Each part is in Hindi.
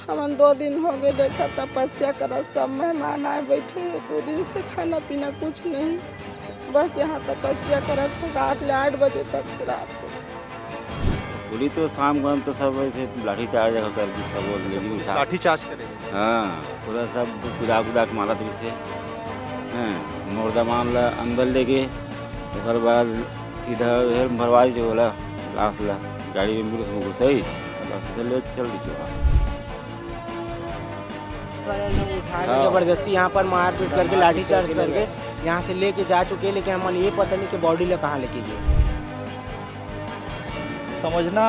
हमन 2 दिन हो गए देखा तपस्या करा, सब मेहमान आए बैठे हैं, 2 दिन से खाना पीना कुछ नहीं, बस यहाँ तपस्या करा था रात ले 8 बजे तक से रात को। पुलिस तो शाम को हम तो सब ऐसे लाठी चार्ज कर दी सब और लेडी उठा लाठी चार्ज करेंगे। हाँ पूरा सब कुदा कुदा के मारा से हाँ मुर्दा मामला अंदर लेके उसके बाद सीधा भरवा जो बोला लाश ला गाड़ी एम्बुलेंस में घुसाई ले चल दी जबरदस्ती यहाँ पर मारपीट करके लाठी चार्ज करके यहाँ से लेके जा चुके हैं, लेकिन हमें ये पता नहीं कि बॉडी ले कहाँ लेके गए। समझना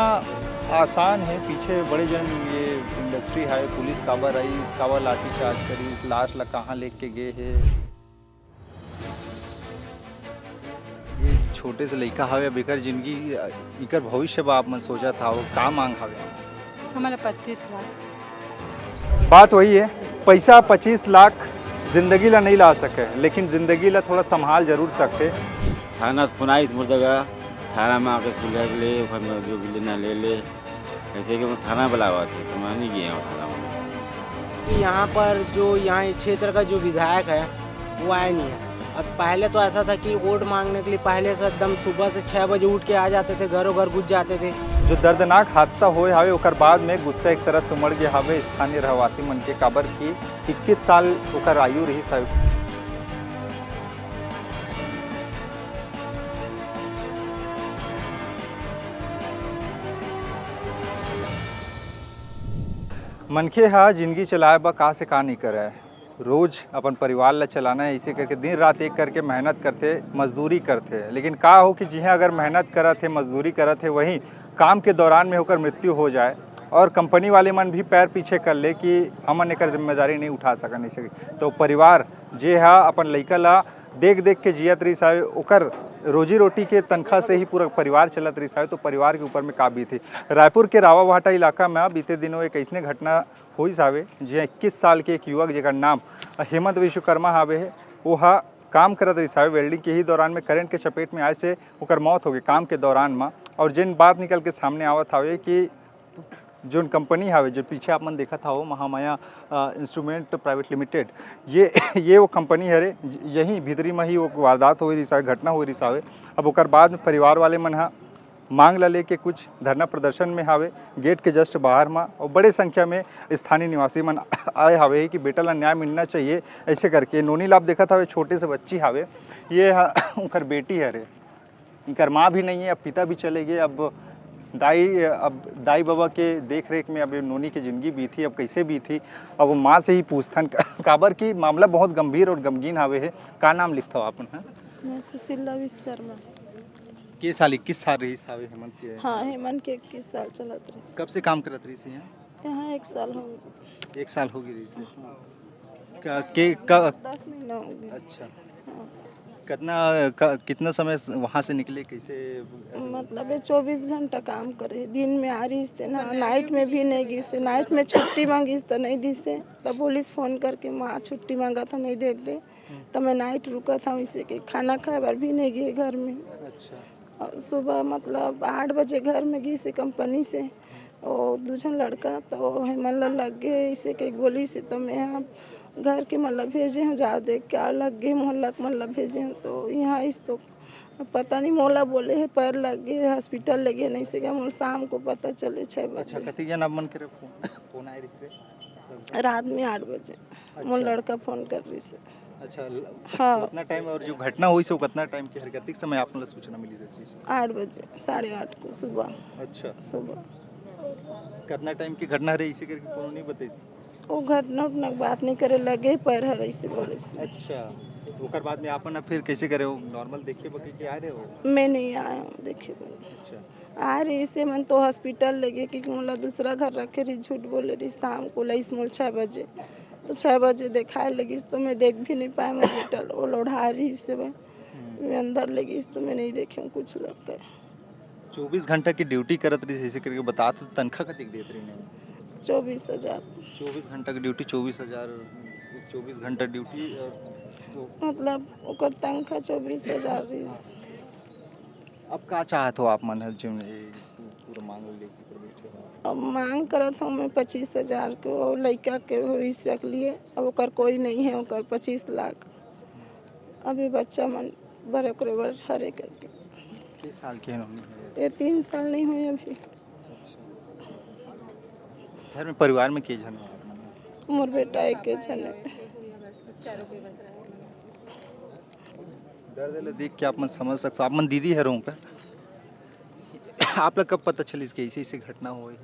आसान है, पीछे बड़े जन ये इंडस्ट्री है, पुलिस काबर आई, इस काबर लाठी चार्ज करी, इस लाश ला कहाँ लेके गए है। ये छोटे से लड़का हवे बेकर जिंदगी इकर भविष्य बा आप मन सोचा था वो का मांग हवे हमारा 25 लाख। बात वही है, पैसा 25 लाख जिंदगी ला नहीं ला सके, लेकिन जिंदगी ला थोड़ा संभाल जरूर सकते। थाना पुनाई मुर्दा थाना में आके सुलह ले जो भी लेना ले ले ऐसे कि थाना बुलावा थे तो मैं नहीं गया हूँ थाना में। यहाँ पर जो यहाँ इस क्षेत्र का जो विधायक है वो आया नहीं है। अब पहले तो ऐसा था कि वोट मांगने के लिए पहले से एकदम सुबह से 6 बजे उठ के आ जाते थे, घरों घर घुस जाते थे। जो दर्दनाक हादसा होए हवे ओकर बाद में गुस्सा एक तरह से उमड़ गया हवे स्थानीय रहवासी मन के काबर की 21 साल ओकर आयु रही साहब। मनखे हा जिंदगी चलाए बा का से का नहीं करे, रोज अपन परिवार ला चलाना है, इसे करके दिन रात एक करके मेहनत करते मजदूरी करते। लेकिन का हो कि जिहाँ अगर मेहनत करत है मजदूरी करत है वहीं काम के दौरान में होकर मृत्यु हो जाए और कंपनी वाले मन भी पैर पीछे कर ले कि हमन एकर जिम्मेदारी नहीं उठा सकन इसे, तो परिवार जे हा अपन लइका ला देख देख के जियत रही साहब, ओकर रोजी रोटी के तनख्वाह से ही पूरा परिवार चलत रही साहब, तो परिवार के ऊपर में का बीती। रायपुर के रावाभाटा इलाका में बीते दिनों एक ऐसने घटना हुई सावे जिहाँ 21 साल के एक युवक जेकर नाम हेमंत विश्वकर्मा हावे है, वो काम करत रही साहब वेल्डिंग के ही दौरान में करंट के चपेट में आए से ओकर मौत हो गई काम के दौरान में। और जिन बात निकल के सामने आवत हावे कि जोन कंपनी हावे जो पीछे आप मन देखा था वो महामाया इंस्ट्रूमेंट प्राइवेट लिमिटेड, ये वो कंपनी है, यहीं भीतरी में ही वो वारदात हो रही सावे, घटना हो रही सावे। अब ओकर बाद में परिवार वाले मन मांग ला लेके कुछ धरना प्रदर्शन में हावे गेट के जस्ट बाहर में, और बड़े संख्या में स्थानीय निवासी मन आए हावे कि बेटा ला न्याय मिलना चाहिए ऐसे करके। नोनी लाभ देखा था छोटे से बच्ची हावे, ये उनकर बेटी है रे, इनकर माँ भी नहीं है, अब पिता भी चले गए, अब दाई बाबा के देख रेख में अब नोनी की ज़िंदगी बीती, अब कैसे बीती अब वो माँ से ही पूछथन काबर की मामला बहुत गंभीर और गमगीन हावे है। का नाम लिखता हो आपन? मैं सुशीला विश्वकर्मा। के साल 21 साल रही सावे हेमंत के? हाँ हेमंत के 21 साल चलत रही। कब से काम करत रही यहाँ? यहाँ 1 साल हो गए। 1 साल हो गई रही से। 10 महीना हो गया। अच्छा, हाँ। कितना समय वहाँ से निकले कैसे? मतलब ये 24 घंटा काम करे, दिन में आ रही से ना, नाइट में भी नहीं गई से, नाइट में छुट्टी मांगी तो नहीं दी से, तब पुलिस फ़ोन करके माँ छुट्टी मांगा था नहीं देते, तो मैं नाइट रुका था इसे कि खाना खाए बार भी नहीं गए घर में। अच्छा। और सुबह मतलब 8 बजे घर में गई से कंपनी से, और दूसरा लड़का तो हेमंत लग गए इसे के गोली से, तो मैं यहाँ घर के मतलब भेजे हैं जा देख क्या लग गए मोहल्ला के मतलब भेजे हैं, तो यहाँ इस तो पता नहीं मोला बोले है पैर लग गए हॉस्पिटल ले गए, नहीं से क्या मोल शाम को पता चले 6 बजे। अच्छा, कति जन मन करे फोन आए रही से? रात में 8 बजे मोल लड़का फ़ोन कर रही से। अच्छा, हाँ कितना टाइम और जो घटना हुई से कितना टाइम के हरकतिक समय आपने सूचना मिली से चीज? 8 बजे 8:30 को सुबह। अच्छा, सुबह कितना टाइम की घटना रही इसे करके कोनो नहीं बताई? वो घटना उतना बात नहीं करे लगे पैर हर ऐसे बोले से। अच्छा, ओकर बाद में आपन फिर कैसे करे हो? नॉर्मल देखे बके के आ रहे हो? मैं नहीं आया हूँ देखे बोले। अच्छा, आ रही इसे मन तो हॉस्पिटल ले गए क्योंकि मोला दूसरा घर रखे रही, झूठ बोले रही शाम को लईस मोल 6 बजे, तो 6 बजे दिखाए लगी तो मैं देख भी नहीं पाया हॉस्पिटल, वो लोढ़ा रही इससे मैं अंदर लगी तो मैं नहीं देखे हूँ कुछ लोग का। 24 घंटा की ड्यूटी करत रही ऐसे करके बता, तो तनख्वाह कतिक देत रही ने? 24,000। 24 घंटा की ड्यूटी 24,000, 24 घंटा ड्यूटी और मतलब ओकर तनख्वाह 24,000 रही। अब का चाहत हो आप मन है जो पूरा मांग लेके कर बैठे हो? अब मांग करत हूँ मैं 25,000 को और लड़का के भविष्य के लिए। अब ओकर कोई नहीं है, ओकर 25 लाख। अभी बच्चा मन बड़े करे बर हरे करके किस साल के हैं? ये 3 साल नहीं हुए अभी। घर में परिवार में के जन हो आप मन? मोर बेटा एक के छने। दर्द देख के आप मन समझ सकते हो। आप मन दीदी है रहूँ आप लोग कब पता चली इसके ऐसी घटना हुई?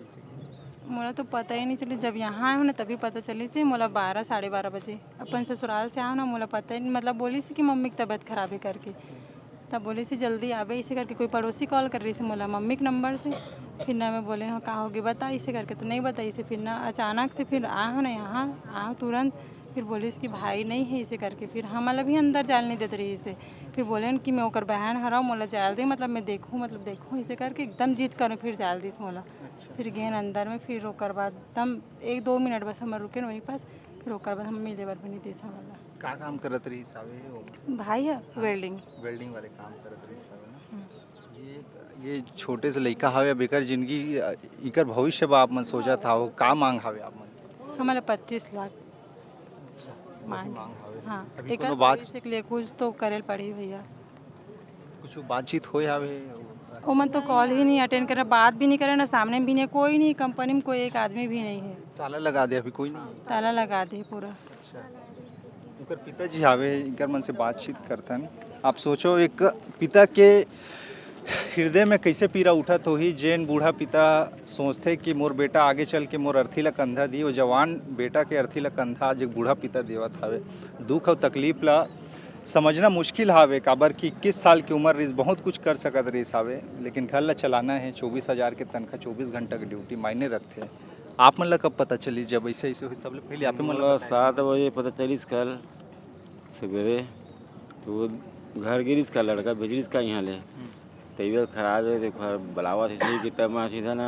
मोला तो पता ही नहीं चली। जब यहाँ आए ना तभी पता चली से। मोला 12 साढ़े 12 बजे अपन ससुराल से आओ ना, मोला पता ही नहीं, मतलब बोली सी कि मम्मी की तबीयत खराब है करके। तब बोली सी जल्दी आवे इसे करके। कोई पड़ोसी कॉल कर रही थी मोला मम्मी के नंबर से। फिर ना मैं बोले हाँ कहाँ होगी बता इसे करके, तो नहीं बताई से। फिर ना अचानक से फिर आओ ना यहाँ आओ तुरंत। फिर बोले इसकी भाई नहीं है इसे करके। फिर हमारा भी अंदर जाल नहीं देते रही इसे। फिर बोले कि मैं ओकर बहन हराऊँ, मोला जाल दी, मतलब मैं देखूँ इसे करके एकदम जीत करूँ। फिर जाल दी मोला। फिर गए अंदर में। फिर ओकर बाद एकदम 1-2 मिनट बस हम रुके वहीं पास। फिर ओकर बाद हम मिले बर भी नहीं दे वाला। का काम करत रही सावे वो? भाई है वेल्डिंग वाले काम करत रही सावे ना। ये छोटे से लड़का हवे बेकर जिंदगी इकर भविष्य बा आप मन सोचा था वो का मांग हवे आप मन? हमारा 25 लाख मांग। हवे। हाँ अभी एक कोनो बात भविष्य के लिए कुछ तो करेल पड़ी भैया। कुछ बातचीत होए हवे? वो मन तो कॉल ही नहीं अटेंड करे, बात भी नहीं करे, ना सामने भी नहीं, कोई नहीं, कंपनी में कोई एक आदमी भी नहीं है। ताला लगा दे अभी कोई नहीं? ताला लगा दे पूरा। अच्छा। उनकर पिताजी हवे इनकर मन से बातचीत करतन। आप सोचो एक पिता के हृदय में कैसे पीड़ा उठत होही जेन बूढ़ा पिता सोचते कि मोर बेटा आगे चल के मोर अर्थी ला कंधा दी। वो जवान बेटा के अर्थी ला कंधा आज एक बूढ़ा पिता देवत हवे। दुख और तकलीफ ला समझना मुश्किल हावे काबर कि 21 साल की उम्र रही बहुत कुछ कर सकत रहीस हावे, लेकिन घर ला चलाना है। 24,000 के तनख्वाह 24 घंटा की ड्यूटी मायने रखते। आप मन ला कब पता चली जब ऐसे ऐसे हुई? सबले पहले आप मन ला 7 बजे पता चलिस कल सवेरे। तो वो घर गिरिस का लड़का भेजिस का यहाँ ले तबीयत खराब है देखो बुलावा थी सही कि तब मैं सीधा ना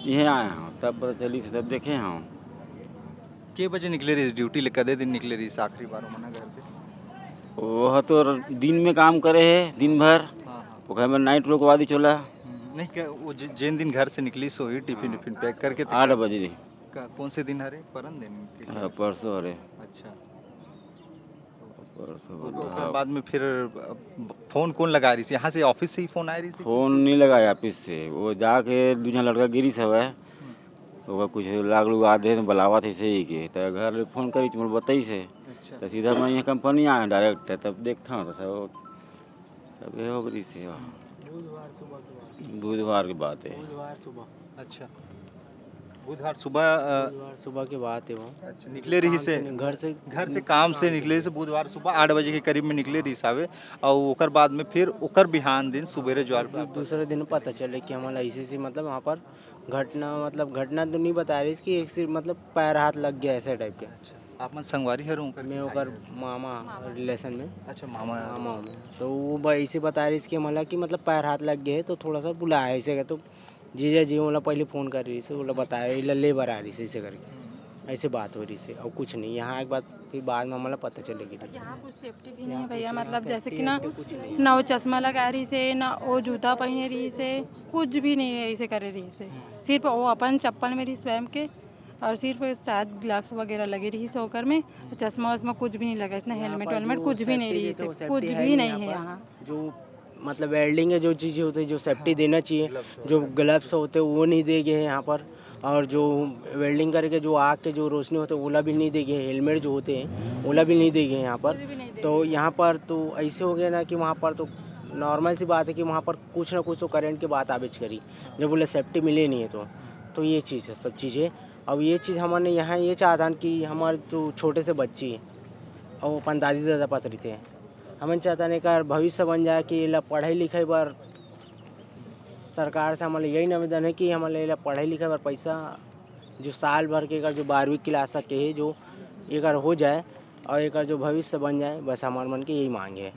यहाँ आया हूँ। तब पता चली तब देखे हाँ। के बजे निकले रही ड्यूटी ले? कदे दिन निकले रही आखिरी बार मना घर से? वह तो दिन में काम करे है दिन भर। वो घर में नाइट रुकवा दी चोला। नहीं क्या वो जिन दिन घर से निकली सो ही टिफिन विफिन पैक करके 8 बजे दी। कौन से दिन हरे? परन दिन? हाँ परसों अरे अच्छा। परसों उसके बाद में फिर फोन कौन लगा रही थी? यहाँ से ऑफिस से ही फोन आ रही थी? फोन नहीं लगाया ऑफिस से। वो जाके दूसरा लड़का गिरी सब है वो कुछ लाग लुग आधे तो बुलावा थे सही के तो घर फोन करी मोल बताई से। अच्छा। तो सीधा मैं यहाँ कंपनी आया डायरेक्ट तब देखता हूँ तो सब हो गई से। बुधवार की बात है। बुधवार सुबह। अच्छा बुधवार सुबह सुबह की बात है वो। अच्छा निकले रही से घर से काम से निकले से बुधवार सुबह 8 बजे के करीब में निकले रही सावे और ओकर बाद में फिर ओकर बिहान दिन सुबेरे ज्वार दूसरे दिन पता चले कि हमारा ऐसे मतलब वहाँ पर घटना तो नहीं बता रही कि एक सिर्फ मतलब पैर हाथ लग गया ऐसे टाइप के। आप मन संगवारी है रहूँ मैं ओकर मामा रिलेशन में। अच्छा मामा में तो वो ऐसे बता रही कि मला कि मतलब पैर हाथ लग गए तो थोड़ा सा बुलाया ऐसे का। तो जीजा जी वाला पहले फ़ोन कर रही थी बोला बताया लेबर आ रही थी ऐसे करके ऐसे बात हो रही थी और कुछ नहीं। यहाँ एक बात फिर बाद में हमारा पता चलेगी। यहाँ कुछ सेफ्टी भी नहीं है भैया, मतलब जैसे कि ना वो चश्मा लगा रही से ना वो जूता पहने रही से, कुछ भी नहीं है ऐसे करे रही से। सिर्फ वो अपन चप्पल में रही स्वयं के और सिर्फ शायद ग्लव्स वगैरह लगे रही से होकर में। चश्मा वश्मा कुछ भी नहीं लगा, इतना हेलमेट वेलमेट कुछ भी नहीं रही से, कुछ भी नहीं है यहाँ। जो मतलब वेल्डिंग है जो चीज़ें होती है जो सेफ्टी देना चाहिए, जो ग्लव्स होते हैं वो नहीं दे गए हैं यहाँ पर। और जो वेल्डिंग करके जो आग के जो रोशनी होते हैं ओला भी नहीं दे गए, हेलमेट जो होते हैं ओला भी नहीं दे गए यहाँ पर। तो यहाँ पर तो ऐसे हो गया ना कि वहाँ पर तो नॉर्मल सी बात है कि वहाँ पर कुछ ना कुछ तो करंट की बात आबिज करी जब बोले सेफ्टी मिले नहीं है तो ये चीज़ है सब चीज़ें। अब ये चीज़ हमारे यहाँ ये चाहता कि हमारे जो छोटे से बच्चे और वो अपन दादी दादा पास रहते हैं, हमें चाहता नहीं का भविष्य बन जाए कि ला पढ़ाई लिखाई पर सरकार से हमारे यही निवेदन है कि हमारे ला पढ़ाई लिखाई पर पैसा जो साल भर के अगर जो 12वीं क्लास तक के है जो एक हो जाए और एक जो भविष्य बन जाए, बस हमारे मन की यही मांग है।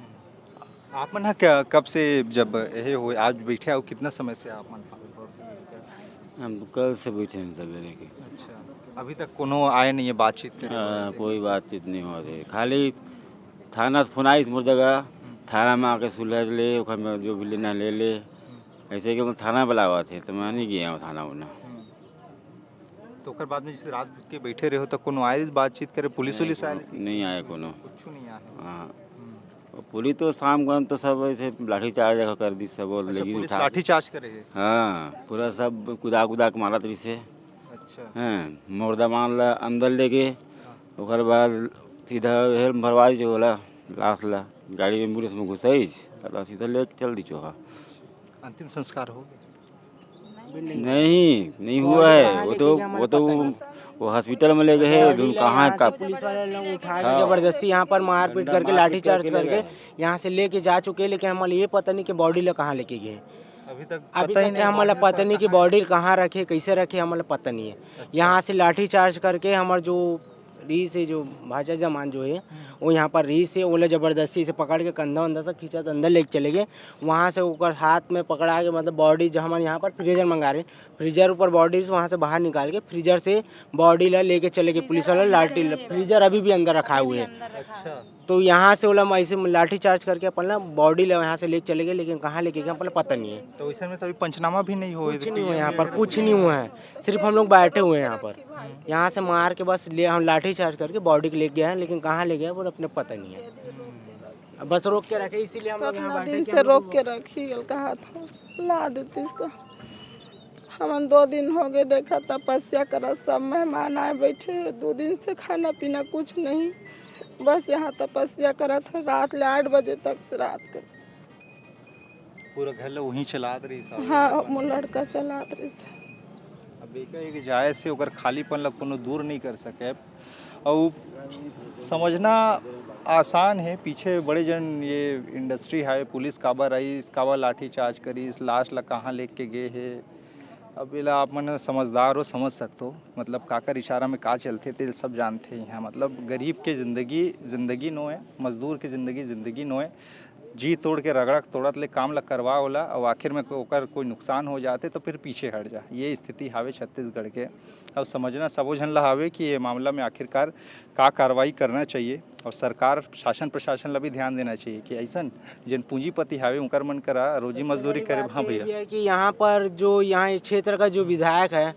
आप मन क्या कब से जब ये हुए आज बैठे हो कितना समय से आप मन? हम कल से बैठे हैं सवेरे के। अच्छा अभी तक कोनो आए नहीं है बातचीत? कोई बातचीत नहीं हो रही, खाली थाना से फोन आई मोर जगह थाना में आके सुलह ले ओकर में जो भी लेना ले ले, ऐसे कि थाना बुलावा थे तो मैं नहीं गया हूँ थाना उना। तो ओकर बाद में जैसे रात के बैठे रहे हो तो कोनो आए बातचीत करे, पुलिस उलिस आए? नहीं आए कोनो। कुछ नहीं आए। हाँ, और पुलिस तो शाम को तो सब ऐसे लाठी चार्ज कर दी सब, और अच्छा, लेकिन पुलिस उठा लाठी चार्ज करे है? हाँ पूरा सब कुदा कुदा के मारत रही से। अच्छा। हाँ, मुर्दा मान ला अंदर लेके ओकर बाद सीधा हेल भरवा दी होला लाश ला गाड़ी एम्बुलेंस में घुसाइस और सीधा लेके चल दी चोहा। अंतिम संस्कार हो गया? नहीं हुआ है, वो तो वो हॉस्पिटल में ले गए हैं, कहाँ है का पुलिस वाले लोग उठा के जबरदस्ती यहाँ पर मारपीट करके लाठी चार्ज करके यहाँ से लेके जा चुके हैं, लेकिन हमारे ये पता नहीं कि बॉडी ला कहाँ लेके गए। अभी तक हमारा पता नहीं कि बॉडी कहाँ रखे, कैसे रखे, हमारा पता नहीं है। यहाँ से लाठी चार्ज करके हमारे जो रीस है, जो भाजा जमान जो है वो यहाँ पर रीस है, ओला ज़बरदस्ती से पकड़ के कंधा वंधा से खींचा तो अंदर लेके चले गए। वहाँ से ऊपर हाथ में पकड़ा के मतलब बॉडी जो हमारे यहाँ पर फ्रीजर मंगा रहे, फ्रीजर ऊपर बॉडी से वहाँ से बाहर निकाल के फ्रीजर से बॉडी ला लेके चले गए पुलिस वाला। लाठी फ्रीजर अभी भी अंदर रखा हुए है। अच्छा। तो यहाँ से ओला ऐसे लाठी चार्ज करके अपन ना बॉडी ला यहाँ से लेके चले गए, लेकिन कहाँ लेके गए अपन पता नहीं है। तो इस में तो अभी पंचनामा भी नहीं हुआ? कुछ नहीं हुआ यहाँ पर, कुछ नहीं हुआ है, सिर्फ हम लोग बैठे हुए हैं यहाँ पर। यहाँ से मार के बस ले हम लाठी चार्ज करके बॉडी को ले गए हैं, लेकिन कहाँ ले गए वो अपने पता नहीं है। बस रोक के रखे, इसीलिए हम लोग यहाँ बैठे। दिन से रोक के रखी कहा था ला देती इसको। हम 2 दिन हो गए देखा तपस्या करा, सब मेहमान आए बैठे, 2 दिन से खाना पीना कुछ नहीं, बस यहाँ तपस्या करा था रात ले 8 बजे तक से रात के। पूरा घर लो वहीं चलात रही साहब? हाँ वो लड़का चलात रही से। अब एक जायज से ओकर खालीपन ला कोनो दूर नहीं कर सके। और समझना आसान है, पीछे बड़े जन ये इंडस्ट्री है, पुलिस काबर आई, काबर लाठी चार्ज करी, इस लाश ला कहाँ लेके गए है। अब इला आप मन समझदार हो, समझ सकते हो मतलब काकर इशारा में का चलते थे सब जानते हैं। मतलब गरीब के ज़िंदगी नो है, मजदूर की ज़िंदगी नो है। जी तोड़ के रगड़क तोड़त ले काम ला करवा होला और आखिर में ओकर कोई नुकसान हो जाते तो फिर पीछे हट जा। ये स्थिति हावे छत्तीसगढ़ के। अब समझना सबो झन ला हावे कि ये मामला में आखिरकार का कार्रवाई करना चाहिए, और सरकार शासन प्रशासन ला भी ध्यान देना चाहिए कि ऐसा जिन पूंजीपति हावे उनकर मन करा रोजी मजदूरी करे। हाँ भैया, कि यहाँ पर जो यहाँ इस क्षेत्र का जो विधायक है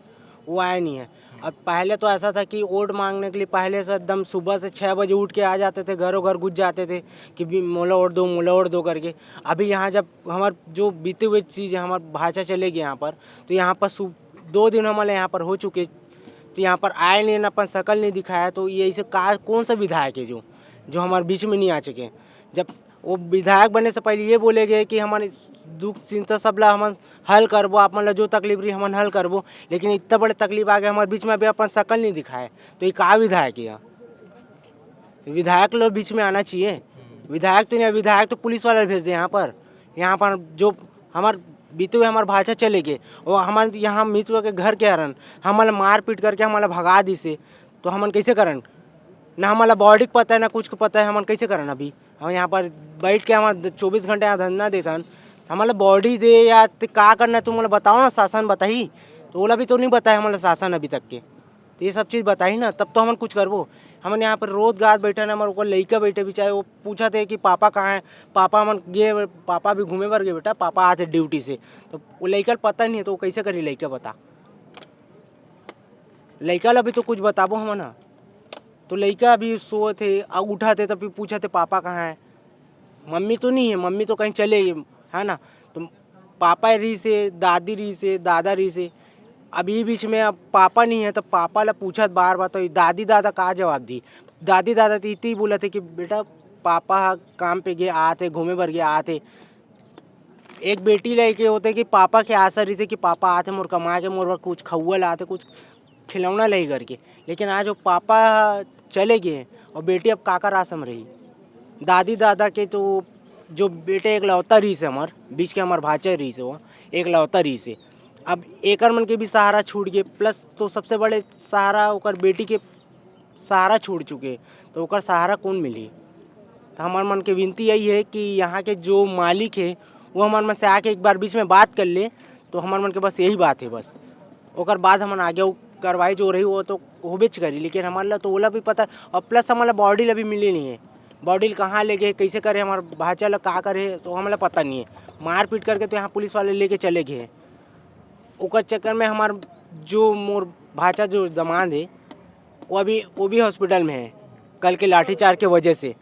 वो आया नहीं है। अब पहले तो ऐसा था कि वोट मांगने के लिए पहले से एकदम सुबह से 6 बजे उठ के आ जाते थे, घरों घर घुस जाते थे कि मोला वोट दो करके। अभी यहाँ जब हमारे जो बीते हुए चीज़ हमारे भाषा चले गए यहाँ पर, तो यहाँ पर 2 दिन हमारे यहाँ पर हो चुके, तो यहाँ पर आए नहीं, अपन शकल नहीं दिखाया। तो ये ऐसे कौन सा विधायक है जो हमारे बीच में नहीं आ चुके। जब वो विधायक बनने से पहले ये बोले गए कि हमारे दुख चिंता सब ला हम हल करबो, आप मतलब जो तकलीफ रही हम हल करबो, लेकिन इतना बड़े तकलीफ आ गए हमारे बीच में, अभी अपन शकल नहीं दिखाए। तो ये का विधायक है? विधायक लोग बीच में आना चाहिए। विधायक तो नहीं, विधायक तो पुलिस वाले भेज दे यहाँ पर जो हमारे बीते हुए हमारे भाषा चले गए, और हमारे यहाँ मित्र के घर के हरन हमारे मार पीट करके हमारा भगा दी से, तो हमन कैसे करन? ना हमारा बॉडी को पता है ना कुछ को पता है, हमन कैसे करन? अभी हम यहाँ पर बैठ के हमारा 24 घंटे यहाँ धंधा देता, हमारा बॉडी दे या का करना तुम मतलब बताओ ना, शासन बताई। तो ओला भी तो नहीं बताया हमारा शासन अभी तक के, तो ये सब चीज़ बताई ना, तब तो हम कुछ करबो। हमने यहाँ पर रोजगार बैठा ना, हमारे ऊपर लड़का बैठे बेचारे, वो पूछा थे कि पापा कहाँ है, पापा हम गए, पापा भी घूमे बर गए बेटा, पापा आते ड्यूटी से। तो वो लड़का पता नहीं है, तो वो कैसे करी लड़का बता, लड़का अभी तो कुछ बताबो हम ना। तो लड़का अभी सोए थे, उठा थे, तब पूछा थे पापा कहाँ है, मम्मी तो नहीं है, मम्मी तो कहीं चले गई है ना। तो पापा रही से, दादी रही से, दादा रही से, अभी बीच में अब पापा नहीं है, तो पापा ला पूछा बार बार, तो दादी दादा का जवाब दी। दादी दादा तो इतनी बोला थे कि बेटा पापा काम पे गए आते, घूमे भर गए आते। एक बेटी लेके होते कि पापा के आशा रही थी कि पापा आते मोर कमा के मोर कुछ खौआ लाते, कुछ खिलौना ले करके। लेकिन आज वो पापा चले गए और बेटी अब काका रासम रही। दादी दादा के तो जो बेटे एक लौता रही से, हमारे बीच के हमारे भाचे रही से, वो एक लौता रही से। अब एकर मन के भी सहारा छूट गए, प्लस तो सबसे बड़े सहारा ओकर बेटी के सहारा छूट चुके, तो ओकर सहारा कौन मिली? तो हमारे मन की विनती यही है कि यहाँ के जो मालिक है वो हमारे मन से आके एक बार बीच में बात कर ले, तो हमारे मन के बस यही बात है। बस ओकर बाद हम आगे कार्रवाई जो रही वो तो होबेच करी, लेकिन हमारे ला तो ओला भी पता, और प्लस हमारा बॉडी ला भी मिली नहीं है। बॉडी कहाँ ले गए, कैसे करे, हमारे भाचा लोग कहाँ करे तो हमें पता नहीं है। मार पीट करके तो यहाँ पुलिस वाले लेके चले गए। ओकर चक्कर में हमार जो मोर भाचा जो दामाद है वो भी हॉस्पिटल में है कल के लाठीचार्ज के वजह से।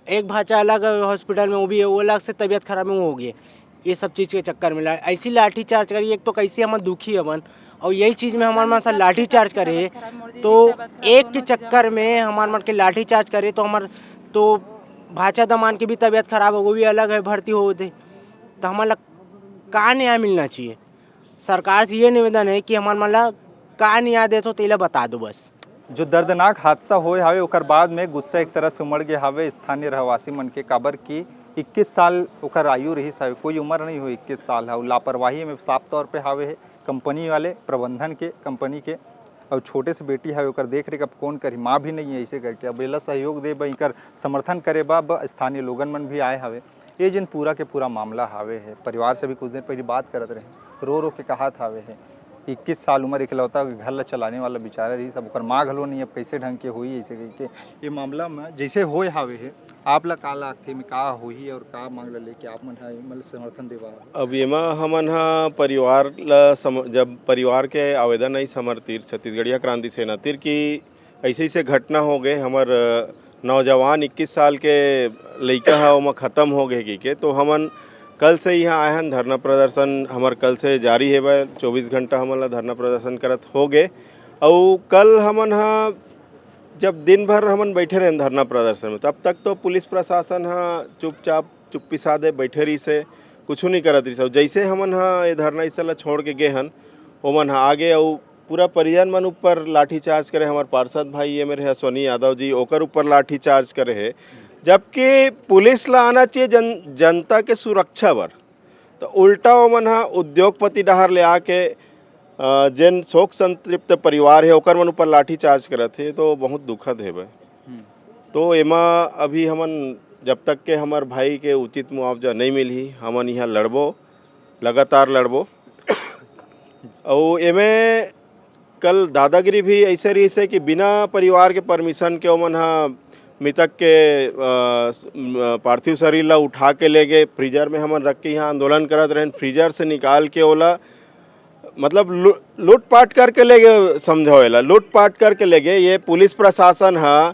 एक भाचा अलग हॉस्पिटल में, वो अलग से तबीयत खराब में हो गई। ये सब चीज़ के चक्कर में ऐसी लाठीचार्ज करी। एक तो कैसे हम दुखी हवन और यही चीज़ में हमारे मन से लाठीचार्ज करे तो एक के चक्कर में हमारे मन के लाठीचार्ज करे तो तो भाचा दामाद की भी तबीयत खराब हो, वो भी अलग है भर्ती हो थे। तो हमारा का न्याय मिलना चाहिए। सरकार से ये निवेदन है कि हमारे मतलब का न्याय दे तो तेला बता दो बस। जो दर्दनाक हादसा होए हावे ओकर बाद में गुस्सा एक तरह से उमड़ गए हावे स्थानीय रहवासी मन के, काबर की 21 साल ओकर आयु रही हावे, कोई उम्र नहीं हो 21 साल है। लापरवाही में साफ तौर पे हावे है कंपनी वाले प्रबंधन के, कंपनी के। और छोटे से बेटी है ओकर देख रेख अब कौन करी, माँ भी नहीं है ऐसे करके। अब एला सहयोग दे इनकर समर्थन करे बा स्थानीय लोगन मन भी आए हावे। ये जिन पूरा के पूरा मामला हावे है, परिवार से भी कुछ दिन पहले बात करत रहे, रो के कहा हावे है 21 साल उम्र इकलौता घर ला चलाने वाला बेचारा रही सब, ओकर माँ घलो नहीं अब कैसे ढंग के होई ऐसे के। ये मामला में जैसे होए हावे है आप ला का लागथे में का होही और का मांग ला लेके आप मन है मतलब समर्थन देवा। अब एमा हमन हा परिवार ला जब परिवार के आवेदन आई समर्थित छत्तीसगढ़िया क्रांति सेना तिर की ऐसे ऐसे घटना हो गए। हमार नौजवान 21 साल के लड़का है वो ख़त्म हो गए के, तो हमन कल से यहाँ आए हैं धरना प्रदर्शन हमार कल से जारी है। 24 घंटा हमन धरना प्रदर्शन करत हो गए। और कल हमन हा जब दिन भर हमन बैठे रहे धरना प्रदर्शन में, तब तक तो पुलिस प्रशासन हा चुपचाप चुप्पी साधे बैठे रही से कुछ नहीं करत रही। सब जैसे हमन हा ये धरना इस ला छोड़ के गए हन ओमन हा आगे और पूरा परिजन मन ऊपर लाठीचार्ज करे। हमारे पार्षद भाई ये मेरे सोनी यादव जी ओकर ऊपर लाठीचार्ज करे है, जबकि पुलिस ला आना चाहिए जनता के सुरक्षा बर। तो उल्टा ओमन हा उद्योगपति डहर ले आके जिन शोक संतृप्त परिवार है ओकर मन ऊपर लाठीचार्ज करत है, तो बहुत दुखद है भाई। तो एमा अभी हमन जब तक के हमार भाई के उचित मुआवजा नहीं मिली हमन यहाँ लड़बो, लगातार लड़बो। और एमे कल दादागिरी भी ऐसे रही से कि बिना परिवार के परमिशन के ओमन हा मृतक के पार्थिव शरीर ला उठा के ले गए, फ्रीजर में हमन रख के यहाँ आंदोलन करत रहे। फ्रीजर से निकाल के ओला मतलब लूटपाट करके ले गए, समझो एला लूटपाट करके ले गए। ये पुलिस प्रशासन है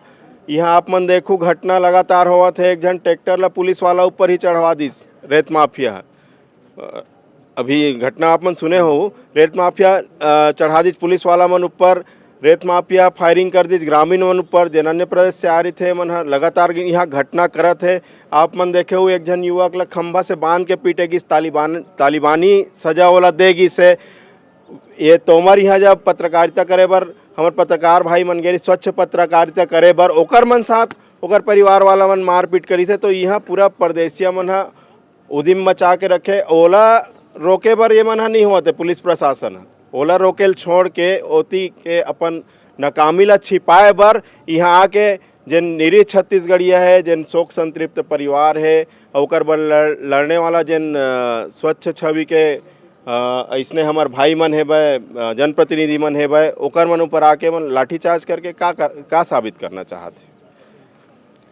यहाँ आप मन देखो घटना लगातार हुआ थे। एक जन ट्रैक्टर ला पुलिस वाला ऊपर ही चढ़वा दिस, रेत माफिया। अभी घटना आप मन सुने हो, रेत माफिया चढ़ा दिस पुलिस वाला मन ऊपर, रेत माफिया फायरिंग कर दी ग्रामीण मन ऊपर जिन अन्य प्रदेश से आ रही थे। मन लगातार यहाँ घटना करत है। आप मन देखे हो एक जन युवक ला खंभा से बांध के पीटेगी, तालिबानी सजा वाला देगी से। ये तोमर यहाँ जब पत्रकारिता करे बर हमार पत्रकार भाई मन गेरी स्वच्छ पत्रकारिता करे बर ओकर मन साथ ओकर परिवार वाला मन मारपीट करी से। तो यहाँ पूरा परदेशिया मन हा उदिम मचा के रखे। ओला रोके बर ये मन हा नहीं होते पुलिस प्रशासन, ओला रोकेल छोड़ के ओती के अपन नाकामी ला छिपाए बर यहाँ आके जिन निरीह छत्तीसगढ़िया है, जिन शोक संतृप्त परिवार है, ओकर बर लड़ने वाला जिन स्वच्छ छवि के ऐसने हमार भाई मन है भाई, जनप्रतिनिधि मन है भाई, ओकर मन ऊपर आके मन लाठीचार्ज करके का साबित करना चाहते।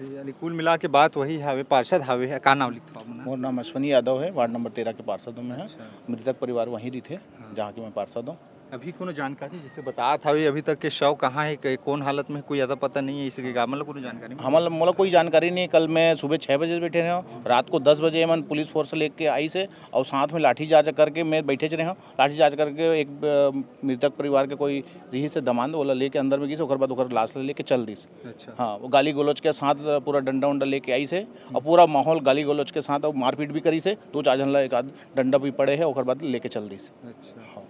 यानी कुल मिला के बात वही हावे। पार्षद हावे का नाम लिखता हूँ? मोर नाम अश्वनी यादव है, वार्ड नंबर 13 के पार्षदों में है। मृतक परिवार वहीं रही थे जहाँ की मैं पार्षद हूँ। अभी कोनो जानकारी जिसे बता था अभी तक के शव कहाँ है, कौन हालत में, कोई ज़्यादा पता नहीं है इसके मतलब कोनो जानकारी? हमारा मोला कोई जानकारी नहीं। कल मैं सुबह 6 बजे बैठे रहे हूँ, रात को 10 बजे मन पुलिस फोर्स लेके आई से और साथ में लाठीचार्ज करके मैं बैठे रहे हूँ। लाठीचार्ज करके एक मृतक परिवार के कोई रही से दमांद वाला लेके अंदर में गई से, ओकर बाद ओकर लाश लेके चल दी। अच्छा। हाँ, वो गाली गलोच के साथ पूरा डंडा उंडा लेके आई से और पूरा माहौल गाली गलोच के साथ और मारपीट भी करी से। 2-4 जन ला एक आध डंडा भी पड़े है, ओकर बाद लेके चल दी। अच्छा।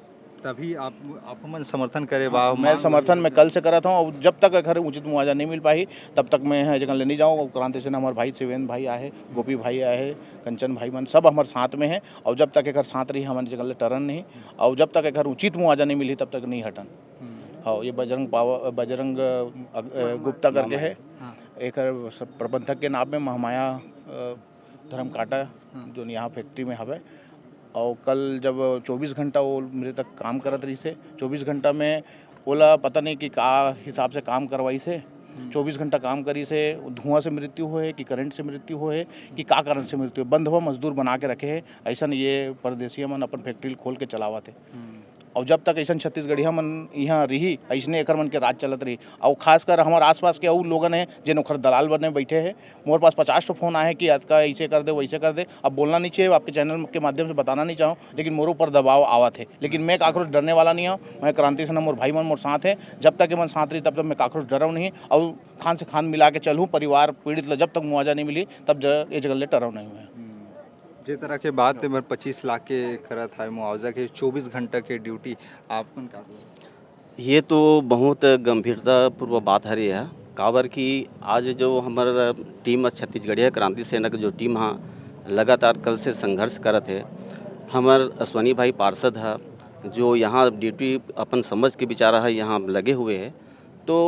तभी आप मन समर्थन करे बा? मैं समर्थन में कल से करा था और जब तक घर उचित मुआवजा नहीं मिल पाई तब तक मैं जगह ले नहीं जाऊँ। क्रांति सेना हमारे भाई शिवेंद्र भाई आए, गोपी भाई आए, कंचन भाई मन सब हमारे साथ में हैं। और जब तक घर साथ रही हमारे जगह ले टरन नहीं, और जब तक घर उचित मुआवजा नहीं मिली तब तक नहीं हटन। हाँ, ये बजरंग गुप्ता करके है, एक प्रबंधक के नाम में महमाया धर्म काटा जो यहाँ फैक्ट्री में हवे। और कल जब 24 घंटा वो मेरे तक काम करत रही से, 24 घंटा में ओला पता नहीं कि का हिसाब से काम करवाई से 24 घंटा काम करी से धुआं से मृत्यु हो है कि करंट से मृत्यु हो है कि का कारण से मृत्यु बंद हुआ मजदूर बना के रखे है। ऐसा ये परदेसी मन अपन फैक्ट्री खोल के चलावत है और जब तक ऐसा छत्तीसगढ़िया मन यहाँ रही ऐसने एकर मन के राज चलत रही। और खासकर हमारे आसपास के और लोगन है जिन ओखर दलाल बने बैठे हैं। मोर पास 50 फोन आए कि आज का ऐसे कर दे वैसे कर दे। अब बोलना नहीं चाहिए, आपके चैनल के माध्यम से बताना नहीं चाहूँ, लेकिन मोर ऊपर दबाव आवत है। लेकिन मैं काकरोच डरने वाला नहीं हूँ। मैं क्रांति सेना मोर भाई मन मोर साथ है, जब तक मन साथ रही तब तक मैं काकरोच डराऊ नहीं और खान से खान मिला के चलूँ। परिवार पीड़ित जब तक मुआवजा नहीं मिली तब ये जगह डराऊ नहीं हुए। जे तरह के बात है 25 लाख के करत है मुआवजा के 24 घंटा के ड्यूटी आपन का ये तो बहुत गंभीरतापूर्वक बात है है काबर कि आज जो हमारा टीम छत्तीसगढ़िया क्रांति सेना की जो टीम हाँ लगातार कल से संघर्ष करत है। हमार अश्वनी भाई पार्षद है जो यहाँ ड्यूटी अपन समझ के बेचारा है यहाँ लगे हुए है। तो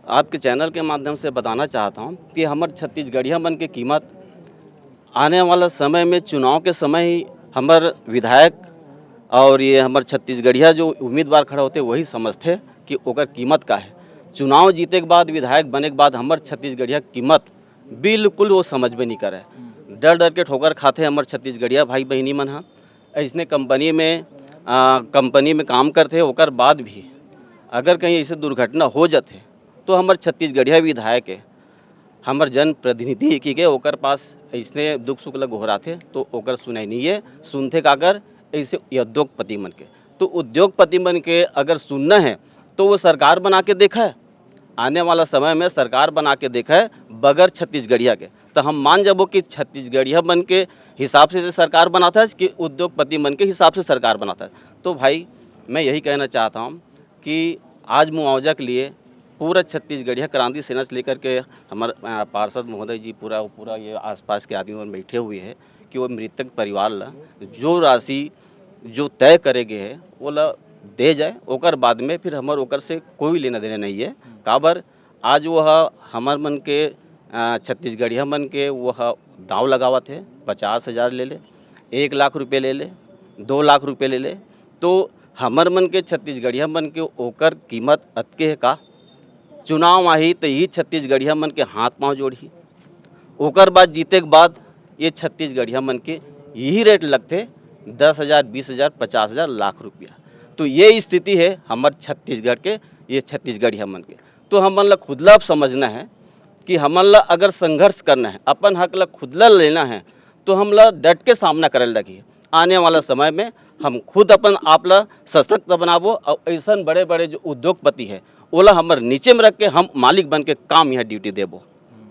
आपके चैनल के माध्यम से बताना चाहता हूँ कि हमारे छत्तीसगढ़िया मन की कीमत आने वाला समय में चुनाव के समय ही हमारे विधायक और ये हमारे छत्तीसगढ़िया जो उम्मीदवार खड़ा होते वही समझते कि ओकर कीमत का है। चुनाव जीते के बाद विधायक बने के बाद हमारे छत्तीसगढ़िया कीमत बिल्कुल वो समझ में नहीं करे। डर डर के ठोकर खाते हमारे छत्तीसगढ़िया भाई बहनी मन हाँ ऐसने कंपनी में काम करते ओकर बाद भी अगर कहीं ऐसे दुर्घटना हो जाते तो हमारे छत्तीसगढ़िया विधायक है हमार जन प्रतिनिधि की के ओकर पास ऐसने दुख सुख लग हो रहा थे तो ओकर सुनाई नहीं है। सुनते काकर ऐसे उद्योगपति मन के, तो उद्योगपति मन के अगर सुनना है तो वो सरकार बना के देखा है। आने वाला समय में सरकार बना के देखा है बगैर छत्तीसगढ़िया के। तो हम मान जाबो कि छत्तीसगढ़िया मन के हिसाब से सरकार बनाता है कि उद्योगपति मन के हिसाब से सरकार बनाता है। तो भाई मैं यही कहना चाहता हूँ कि आज मुआवजा के लिए पूरा छत्तीसगढ़िया क्रांति सेना से लेकर के हमारे पार्षद महोदय जी पूरा ये आसपास के आदमी में बैठे हुए हैं कि वो मृतक परिवार ला जो राशि जो तय करेगे है वो ला दे जाए। ओकर बाद में फिर हमार ओकर से कोई लेना देना नहीं है। काबर आज वह हमार मन के छत्तीसगढ़िया मन के वह दाव लगावत है 50,000 ले ले, 1 लाख रुपये ले ले, 2 लाख रुपये ले ले। तो हमार मन के छत्तीसगढ़िया मन के ओकर कीमत अतके है का। चुनाव आही तो ही छत्तीसगढ़िया मन के हाथ पांव जोड़ी ओकर बाद जीते के बाद ये छत्तीसगढ़िया मन के यही रेट लगते 10,000, 20,000, 50,000 लाख रुपया। तो ये स्थिति है हमारे छत्तीसगढ़ के ये छत्तीसगढ़िया मन के। तो हमन ला खुदला समझना है कि हमन ला अगर संघर्ष करना है अपन हक ला खुदला लेना है तो हम ला डट के सामना करे लगी। आने वाला समय में हम खुद अपन आप ला सशक्त बनाबो और ऐसा बड़े बड़े जो उद्योगपति है ओला हमारे नीचे में रख के हम मालिक बन के काम यहाँ ड्यूटी देबो।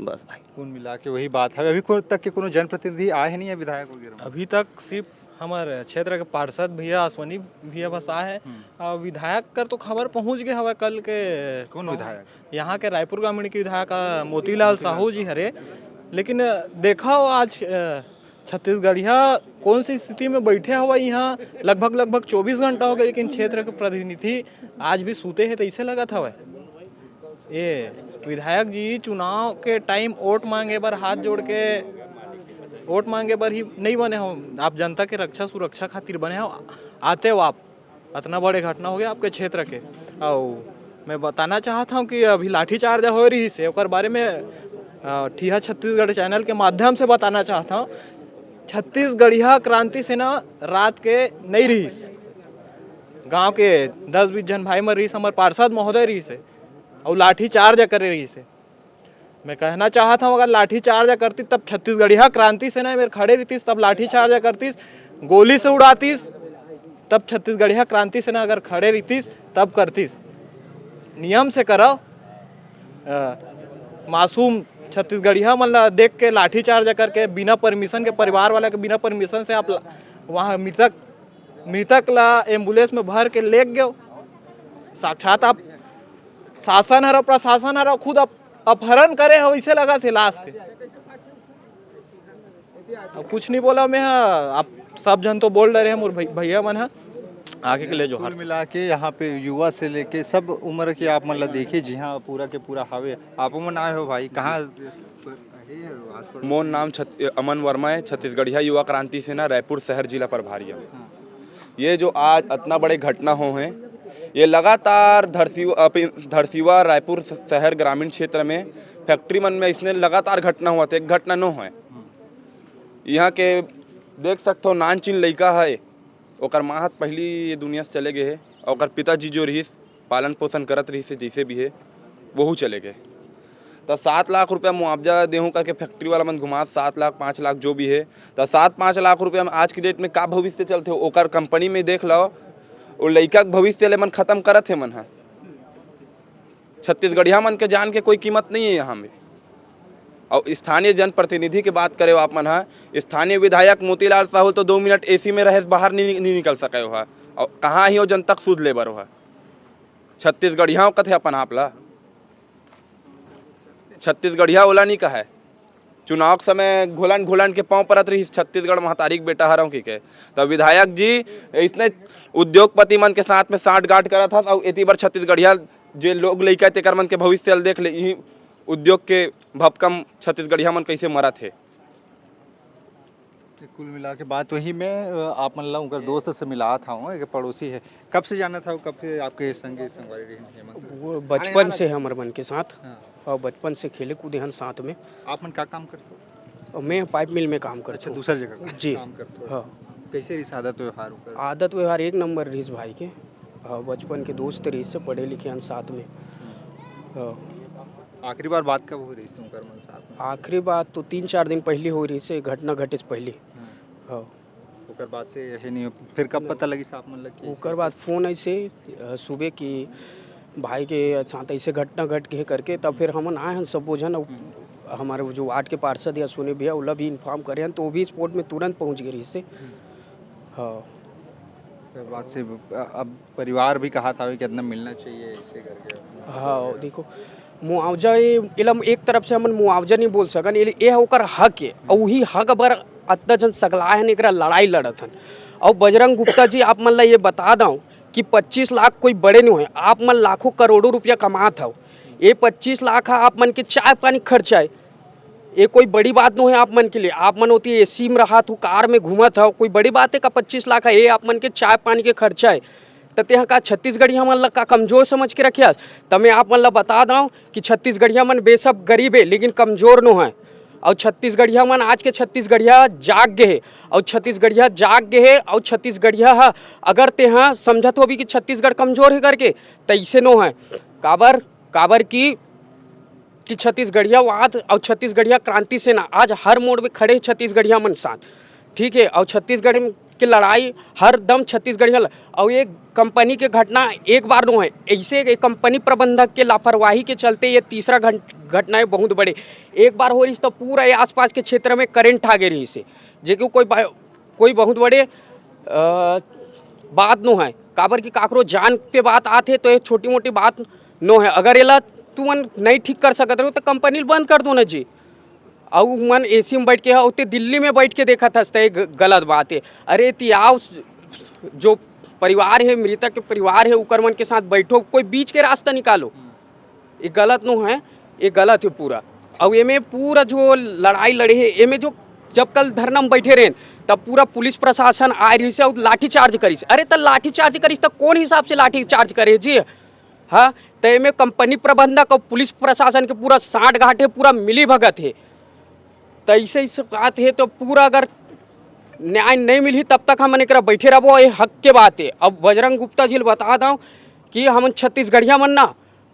बस भाई कुल मिला के वही बात है। अभी कोई तक के कोनो जनप्रतिनिधि आए नहीं है विधायक वगैरह? अभी तक सिर्फ हमारे क्षेत्र के पार्षद भैया अश्वनी भैया बस आए हैं और विधायक कर तो खबर पहुंच गए हवा कल के। कौन विधायक? यहाँ के रायपुर ग्रामीण के विधायक मोतीलाल साहू जी हरे। लेकिन देखा हो आज छत्तीसगढ़िया कौन सी स्थिति में बैठे हुआ यहाँ लगभग 24 घंटा हो गए, लेकिन क्षेत्र के प्रतिनिधि आज भी सूते हैं। तो ऐसे लगा था वह ये विधायक जी चुनाव के टाइम वोट मांगे बर हाथ जोड़ के वोट मांगे बर ही नहीं बने हो। आप जनता के रक्षा सुरक्षा खातिर बने हो। आते हो आप इतना बड़े घटना हो गया आपके क्षेत्र के। और मैं बताना चाहता हूँ कि अभी लाठीचार्ज हो रही से ओकर बारे में ठीहा छत्तीसगढ़ चैनल के माध्यम से बताना चाहता हूँ। छत्तीसगढ़िया क्रांति सेना रात के नहीं रही, गांव के 10-20 जन भाई मर रही, हमारे पार्षद महोदय रही से और लाठी चार्ज कर रही से। मैं कहना चाहता हूँ अगर लाठी चार्ज करती तब छत्तीसगढ़िया क्रांति सेना में खड़े रहतीस, तब लाठी चार्ज करतीस, गोली से उड़ातीस, तब छत्तीसगढ़िया क्रांति सेना अगर खड़े रहतीस तब करतीस। नियम से करो। मासूम छत्तीसगढ़िया मतलब देख के लाठी चार्ज करके बिना परमिशन के परिवार वाला के बिना परमिशन से आप वहाँ मृतक ला एम्बुलेंस में भर के ले गए। साक्षात आप शासन हरो प्रशासन हरो खुद अपहरण करे हो इसे लगा थे लाश के। कुछ नहीं बोला मैं। आप सब जन तो बोल रहे हैं मोर भैया मन है आगे के ले जो कुल मिला के यहाँ पे युवा से लेके सब उम्र के आप मतलब देखिए जी हाँ पूरा के पूरा हावे। आप मन आए हो भाई कहाँ? मोर नाम अमन वर्मा है, छत्तीसगढ़िया युवा क्रांति सेना रायपुर शहर जिला प्रभारी है। ये जो आज इतना बड़े घटना हो हैं ये लगातार धरसीवा रायपुर शहर ग्रामीण क्षेत्र में फैक्ट्री मन में इसने लगातार घटना हुआ था, एक घटना न है। यहाँ के देख सकते हो नान चीन लड़का है, ओकर माँ हाथ पहली ये दुनिया से चले गए है, और पिताजी जो रही पालन पोषण करत रही से जैसे भी है वहू चले गए। तो 7 लाख रुपया मुआवजा देहूँ करके फैक्ट्री वाला मन घुमा 7 लाख 5 लाख जो भी है, तो 7-5 लाख रुपया में आज की डेट में का भविष्य चलते हो। ओकर कंपनी में देख लो वो लड़का के भविष्य ले मन खत्म करत है मन है। छत्तीसगढ़िया मन के जान के कोई कीमत नहीं है यहाँ में। और स्थानीय जनप्रतिनिधि की बात करे आप मन है, स्थानीय विधायक मोतीलाल साहू तो 2 मिनट एसी में रहे बाहर नहीं निकल सके हो, और कहाँ ही वो जनतक सूद लेबर हो। छत्तीसगढ़िया कथे अपन आपला छत्तीसगढ़िया ओला नहीं कहा है। चुनाव के समय घोलन के पाँव परत रही छत्तीसगढ़ महतारिक बेटा हराऊँ की के, तब विधायक जी इसने उद्योगपति मन के साथ में साठ गांठ करा था। और इतनी बार छत्तीसगढ़िया जो लोग लइका तेकर मन के भविष्य देख ले, यही उद्योग के भपकम छत्तीसगढ़िया मन कैसे मरा थे। कुल मिला के बात वही मैं आप मन ला उनका दोस्त से मिला था, एक पड़ोसी है। कब से जाना था, कब से आपके संगवारी रही? वो बचपन से हमारे मन के साथ, और बचपन से खेले कूदे हैं साथ में। आप मन क्या काम करते हो? और मैं पाइप मिल में काम करता हूँ। अच्छा, दूसर जगह जी काम करते हो। हाँ। कैसे रही आदत व्यवहार? आदत व्यवहार एक नंबर रही भाई के, बचपन के दोस्त रही से, पढ़े लिखे हैं साथ में। आखिरी बार बात कब हो रही से उनकर मन साथ में? आखिरी बात तो 3-4 दिन पहले हो रही से, घटना घटे से पहले। हाँ, ओकर बाद से है नहीं। फिर कब पता लगी साहब मन लगी? ओकर बाद फोन ऐसे सुबह की भाई के साथ ऐसे घटना घट के करके, तब फिर हम आए हैं सब बोझन। हमारे जो वार्ड के पार्षद या सोने भैया ओला भी इन्फॉर्म करे हैं, तो वो भी स्पॉट में तुरंत पहुंच गए इससे। हाँ, बात से अब परिवार भी कहा था कि इतना मिलना चाहिए ऐसे करके। हाँ, देखो मुआवजा एक तरफ से हम मुआवजा नहीं बोल सकन, ये ओकर हक है, और वही हक बर अतना जन सगलाए हैं, एक लड़ाई लड़त हन। और बजरंग गुप्ता जी आप मन ला ये बता दूँ कि 25 लाख कोई बड़े नहीं हुए, आप मन लाखों करोड़ों रुपया कमात हो। ये 25 लाख आप मन के चाय पानी खर्चा है, ये कोई बड़ी बात नहीं है आप मन के लिए। आप मन होती है एसी में रहा तो कार में घूमत हो, कोई बड़ी बात है का 25 लाख है? ये आप मन के चाय पानी के खर्चा है। तब यहाँ का छत्तीसगढ़िया मन ला का कमज़ोर समझ के रखिया? तब मैं आप मन ला बता दूँ कि छत्तीसगढ़िया मन बेशक गरीब है लेकिन कमज़ोर न है। और छत्तीसगढ़िया मन आज के छत्तीसगढ़िया जाग गए है, और छत्तीसगढ़िया जाग गए है। और छत्तीसगढ़िया अगर ते हाँ समझत हो भी कि छत्तीसगढ़ कमज़ोर है करके, तो ऐसे नो है। काबर की छत्तीसगढ़िया वाद और छत्तीसगढ़िया क्रांति सेना आज हर मोड़ में खड़े छत्तीसगढ़िया मन साथ, ठीक है। और छत्तीसगढ़ की लड़ाई हर दम छत्तीसगढ़िया। और ये कंपनी के घटना एक बार नो है, ऐसे एक कंपनी प्रबंधक के लापरवाही के चलते ये तीसरा घटनाएं बहुत बड़े एक बार हो रही, तो पूरा ये आसपास के क्षेत्र में करंट आ गई रही से, जो कि कोई बहुत बड़े बात नो है। काबर की काकरो जान पे बात आते तो ये छोटी मोटी बात नो है। अगर ये तुम नहीं ठीक कर सकते हो तो कंपनी बंद कर दो ना जी। और मन एसी में बैठ के उतने दिल्ली में बैठ के देखा था, गलत बात है। अरे तियाव जो परिवार है, मृतक के परिवार है, उकर मन के साथ बैठो, कोई बीच के रास्ता निकालो। ये गलत नो है, ये गलत है पूरा। और ये में पूरा जो लड़ाई लड़े है, ये में जो जब कल धरना में बैठे रहे तब पूरा पुलिस प्रशासन आ रही से और लाठी चार्ज करी। अरे तो लाठी चार्ज करी तो कौन हिसाब से लाठी चार्ज करे जी? हाँ, तो ये में कंपनी प्रबंधक और पुलिस प्रशासन के पूरा साठ घाट है, पूरा मिली भगत है। तो ऐसे ही बात है, तो पूरा अगर न्याय नहीं मिली तब तक हम एक बैठे रहो, ये हक के बात है। अब बजरंग गुप्ता जी बता दूँ कि हम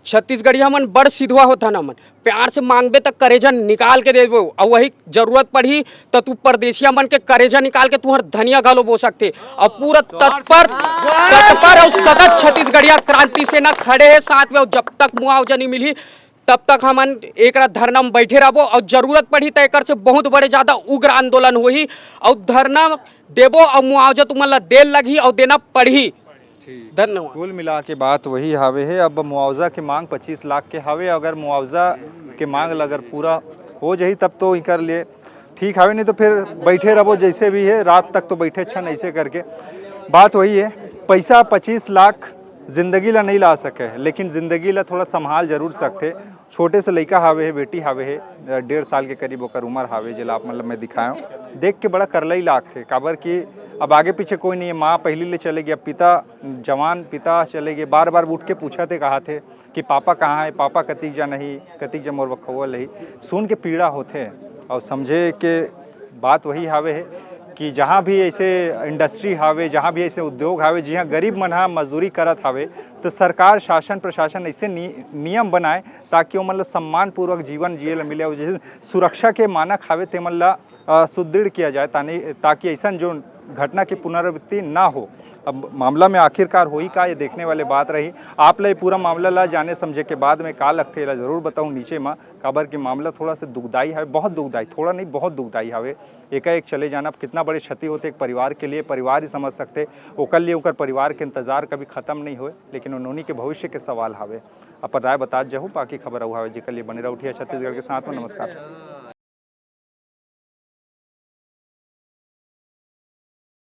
छत्तीसगढ़िया मन बड़ सिधवा होता ना मन, प्यार से मांगबे तक करेजा निकाल के देबो, और वही जरूरत पड़ी तो तू परदेसिया मन के करेजा निकाल के तू धनिया घालो बो सकते। और पूरा तत्पर और सतत छत्तीसगढ़िया क्रांति सेना खड़े है साथ में। और जब तक मुआवजा नहीं मिली तब तक हमन एक धरना में बैठे रहो, और जरूरत पड़ी तो एक से बहुत बड़े ज़्यादा उग्र आंदोलन हुई, और धरना देबो और मुआवजा तुमला देर लगी और देना पड़ी। धन्यवाद। कुल मिला के बात वही हावे है। अब मुआवजा की मांग 25 लाख के हावे, अगर मुआवजा के मांग अगर पूरा हो जाही तब तो इनकर लिए ठीक हावे, नहीं तो फिर बैठे रहो जैसे भी है, रात तक तो बैठे छन ऐसे करके। बात वही है, पैसा 25 लाख जिंदगी ला नहीं ला सके, लेकिन जिंदगी ला थोड़ा संभाल जरूर सकते। छोटे से लड़का हावे है, बेटी हावे है, 1.5 साल के करीब ओकर उम्र हावे, जिला आप मतलब मैं दिखाया देख के बड़ा करलई लाग थे। काबर कि अब आगे पीछे कोई नहीं है, माँ पहली ले चले गया, पिता जवान पिता चले गए, बार बार उठ के पूछा थे कहा थे कि पापा कहाँ है, पापा कतिक जा नहीं, कतिक जा मोर बखौल रही। सुन के पीड़ा होते और समझे के बात वही हावे है कि जहाँ भी ऐसे इंडस्ट्री हावे, जहाँ भी ऐसे उद्योग हावे, जहाँ गरीब मन हा मजदूरी करत हावे, तो सरकार शासन प्रशासन ऐसे नियम बनाए ताकि वो मतलब सम्मानपूर्वक जीवन जिए ला मिले और जैसे सुरक्षा के मानक हावे ते मन ला सुदृढ़ किया जाए ताकि ऐसा जो घटना की पुनरावृत्ति ना हो। अब मामला में आखिरकार होई का, ये देखने वाले बात रही। आप ला पूरा मामला ला जाने समझे के बाद में का लगते ला जरूर बताऊँ नीचे में। काबर कि मामला थोड़ा सा दुखदाई है, बहुत दुखदाई, थोड़ा नहीं बहुत दुखदाई हवे। एकाएक चले जाना कितना बड़े क्षति होते एक परिवार के लिए, परिवार ही समझ सकते ओकर लिए, ओकर परिवार के इंतजार कभी खत्म नहीं हुए, लेकिन उन्होंने के भविष्य के सवाल हवे। अपन राय बता जाहूँ, बाकी खबर हुआ है जिकर लिए बने रहो। छत्तीसगढ़ के साथ में नमस्कार।